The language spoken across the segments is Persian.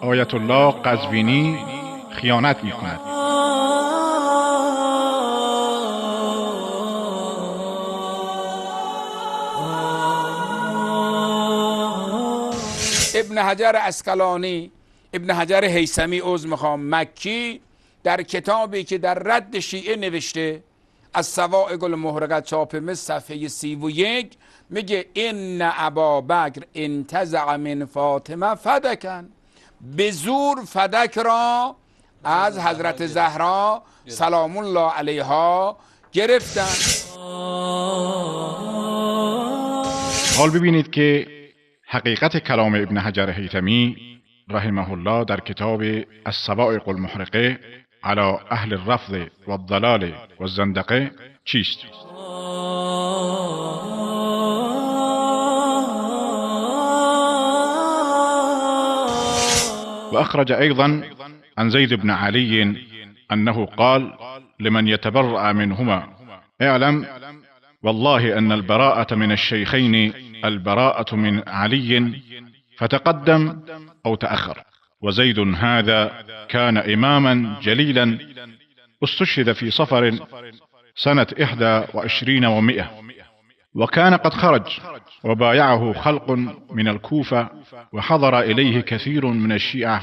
آیت الله قزوینی خیانت می کند. ابن حجر عسقلانی، ابن حجر هیثمی مکی، در کتابی که در رد شیعه نوشته، از صواعق المحرقه چاپ مصر صفحه 31 میگه ان ابابکر انتزع من فاطمه فدکن، به زور فدک را از حضرت زهرا سلام الله علیها گرفتن. حال ببینید که حقیقت کلام ابن حجر هیثمی رحمه الله در کتاب الصواعق المحرقه علی اهل الرفض و الضلال و الزندقه چیست؟ وأخرج أيضا عن زيد بن علي أنه قال لمن يتبرأ منهما اعلم والله أن البراءة من الشيخين البراءة من علي فتقدم أو تأخر. وزيد هذا كان إماما جليلا استشهد في صفر سنة 21 و100، وكان قد خرج وبايعه خلق من الكوفة، وحضر إليه كثير من الشيعة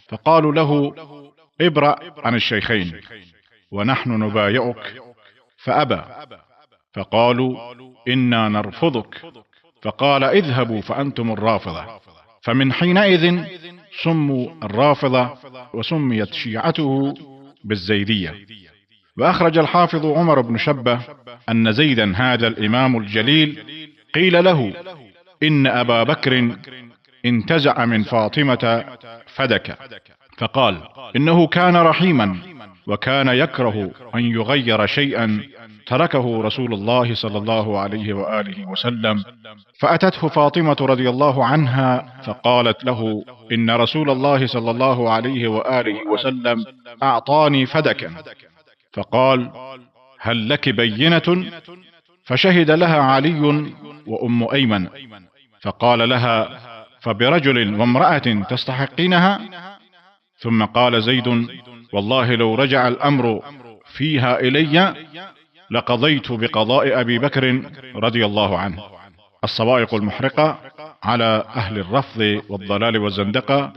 فقالوا له ابرأ عن الشيخين ونحن نبايعك، فأبى، فقالوا إنا نرفضك، فقال اذهبوا فأنتم الرافضة. فمن حينئذ سموا الرافضة وسميت شيعته بالزيدية. وأخرج الحافظ عمر بن شبة أن زيدا هذا الإمام الجليل قيل له إن أبا بكر انتزع من فاطمة فدك، فقال إنه كان رحيما وكان يكره أن يغير شيئا تركه رسول الله صلى الله عليه وآله وسلم، فأتته فاطمة رضي الله عنها فقالت له إن رسول الله صلى الله عليه وآله وسلم أعطاني فدكا، فقال هل لك بينة؟ فشهد لها علي وأم أيمن، فقال لها فبرجل وامرأة تستحقينها؟ ثم قال زيد والله لو رجع الأمر فيها إلي لقضيت بقضاء أبي بكر رضي الله عنه. الصواعق المحرقة على أهل الرفض والضلال والزندقة،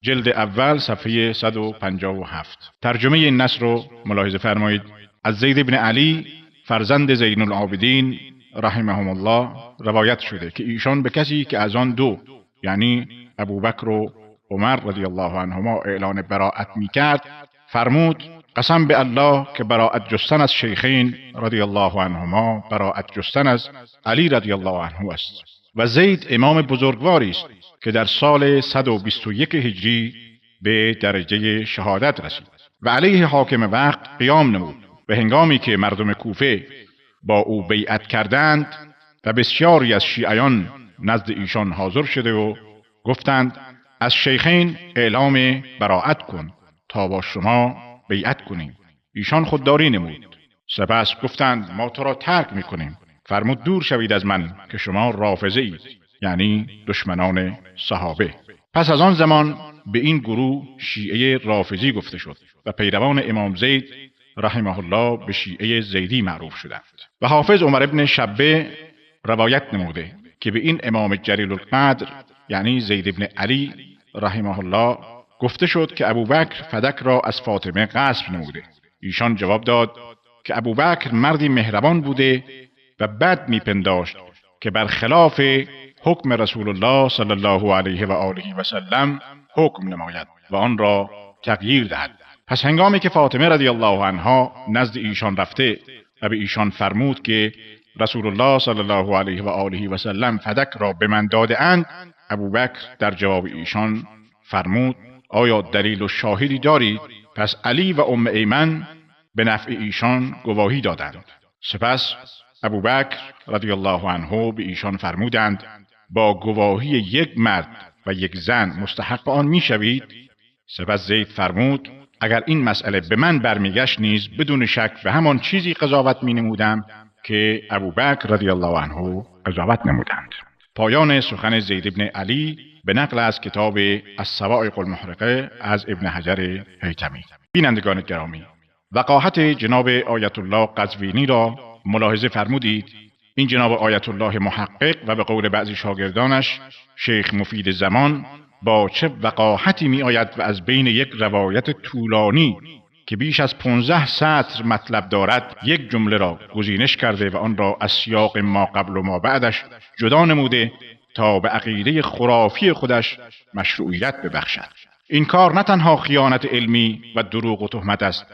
جلد اول صفحه 157. ترجمه این نص رو ملاحظه فرمایید. از زید بن علی فرزند زین العابدین رحمهم الله روایت شده که ایشان به کسی که از آن دو، یعنی ابوبکر و عمر رضی الله عنهما، اعلان براءت میکرد فرمود قسم به الله که براءت جستن از شیخین رضی الله عنهما براءت جستن از علی رضی الله عنه است. و زید امام بزرگواری است که در سال 121 هجری به درجه شهادت رسید و علیه حاکم وقت قیام نمود و هنگامی که مردم کوفه با او بیعت کردند و بسیاری از شیعیان نزد ایشان حاضر شده و گفتند از شیخین اعلام براءت کن تا با شما بیعت کنیم. ایشان خودداری نمود. سپس گفتند ما تو را ترک میکنیم. فرمود دور شوید از من که شما رافضه اید، یعنی دشمنان صحابه. پس از آن زمان به این گروه شیعه رافضی گفته شد و پیروان امام زید رحمه الله به شیعه زیدی معروف شدند. و حافظ عمر ابن شبه روایت نموده که به این امام جلیل القدر یعنی زید ابن علی رحمه الله گفته شد که ابوبکر فدک را از فاطمه غصب نموده. ایشان جواب داد که ابوبکر مردی مهربان بوده و بد میپنداشت که برخلاف حکم رسول الله صلی الله علیه و آله و سلم حکم نماید و آن را تغییر دهد. پس هنگامی که فاطمه رضی الله عنها نزد ایشان رفته و به ایشان فرمود که رسول الله صلی الله علیه و آله و سلم فدک را به من داده اند، ابوبکر در جواب ایشان فرمود آیا دلیل و شاهدی دارید؟ پس علی و ام ایمن به نفع ایشان گواهی دادند. سپس ابوبکر رضی الله عنه به ایشان فرمودند با گواهی یک مرد و یک زن مستحق آن میشوید؟ سپس زید فرمود اگر این مسئله به من برمیگشت نیز بدون شک به همان چیزی قضاوت می نمودم که ابوبکر رضی الله عنه قضاوت نمودند. پایان سخن زید بن علی به نقل از کتاب الصواعق المحرقه از ابن حجر هیثمی. بینندگان گرامی، وقاحت جناب آیت الله قزوینی را ملاحظه فرمودید. این جناب آیت الله محقق و به قول بعضی شاگردانش شیخ مفید زمان با چه وقاحتی می آید و از بین یک روایت طولانی که بیش از 15 سطر مطلب دارد یک جمله را گزینش کرده و آن را از سیاق ما قبل و ما بعدش جدا نموده تا به عقیده خرافی خودش مشروعیت ببخشد. این کار نه تنها خیانت علمی و دروغ و تهمت است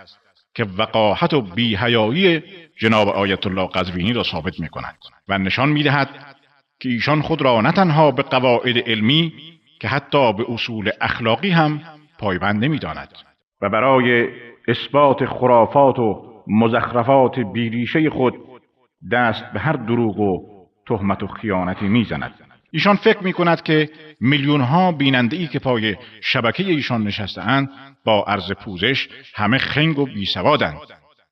که وقاحت و بی‌حیایی جناب آیت الله قزوینی را ثابت می کند و نشان می دهد که ایشان خود را نه تنها به قواعد علمی که حتی به اصول اخلاقی هم پایبند نمی داند و برای اثبات خرافات و مزخرفات بیریشه خود دست به هر دروغ و تهمت و خیانتی می زند. ایشان فکر می کند که میلیون ها بیننده ای که پای شبکه ایشان نشسته اند با عرض پوزش همه خنگ و بی سوادند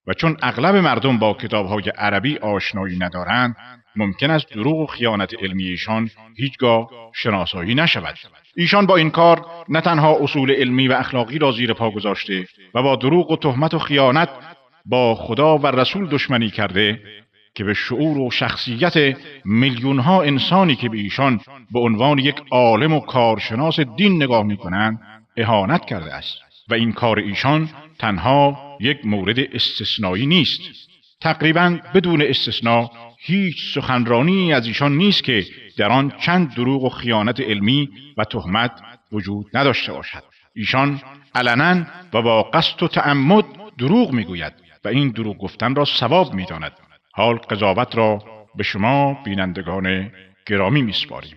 و چون اغلب مردم با کتاب های عربی آشنایی ندارند ممکن است دروغ و خیانت علمی ایشان هیچگاه شناسایی نشود. ایشان با این کار نه تنها اصول علمی و اخلاقی را زیر پا گذاشته و با دروغ و تهمت و خیانت با خدا و رسول دشمنی کرده که به شعور و شخصیت میلیون ها انسانی که به ایشان به عنوان یک عالم و کارشناس دین نگاه می کنند اهانت کرده است و این کار ایشان تنها یک مورد استثنایی نیست. تقریبا بدون استثناء هیچ سخنرانی از ایشان نیست که در آن چند دروغ و خیانت علمی و تهمت وجود نداشته باشد. ایشان علنا و با قصد و تعمد دروغ میگوید و این دروغ گفتن را ثواب میداند. حال قضاوت را به شما بینندگان گرامی میسپاریم.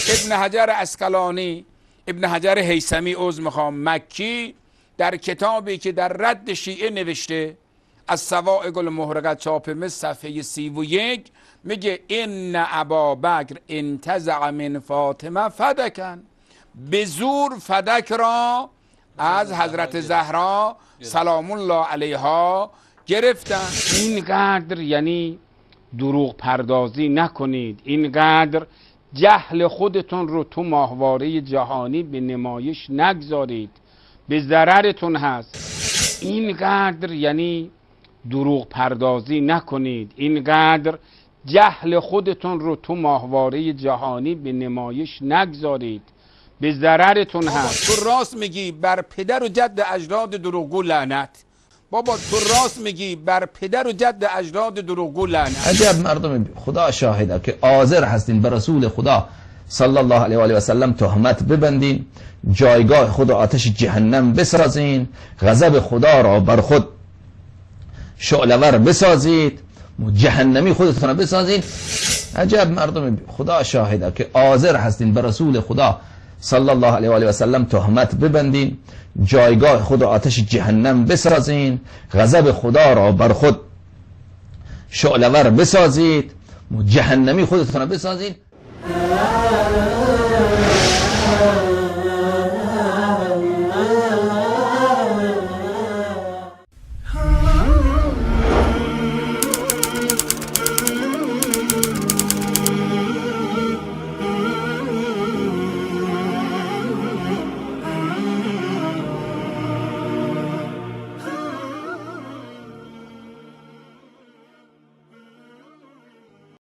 ابن حجر اسقلانی، ابن حجر هیثمی مکی در کتابی که در رد شیعه نوشته از صواعق المحرقه چاپ مصر صفحه 31 میگه ان ابابکر انتزع من فاطمه فدکن، به زور فدک را از حضرت زهرا سلام الله علیها گرفتن. اینقدر یعنی دروغ پردازی نکنید، اینقدر جهل خودتون رو تو ماهواره جهانی به نمایش نگذارید، به ضررتون هست. اینقدر یعنی دروغ پردازی نکنید، اینقدر جهل خودتون رو تو ماهواره جهانی به نمایش نگذارید، به ضررتون هست. تو راست میگی بر پدر و جد اجداد دروغگو لعنت. بابا تو راست میگی بر پدر و جد اجداد دروغگو لعنت. عجب مردم خدا شاهده که حاضر هستین به رسول خدا صلی الله علیه و آله و سلم تهمت ببندین، جایگاه خود آتش جهنم بسازین، غضب خدا را بر خود شعله‌ور بسازید، جهنمی خودتون بسازید. عجب مردم خدا شاهده که حاضر هستین به رسول خدا صلی الله علیه و آله و سلم تهمت ببندین، جایگاه خود آتش جهنم بسازین، غضب خدا را بر خود شعله‌ور بسازید، جهنمی خودتون بسازید.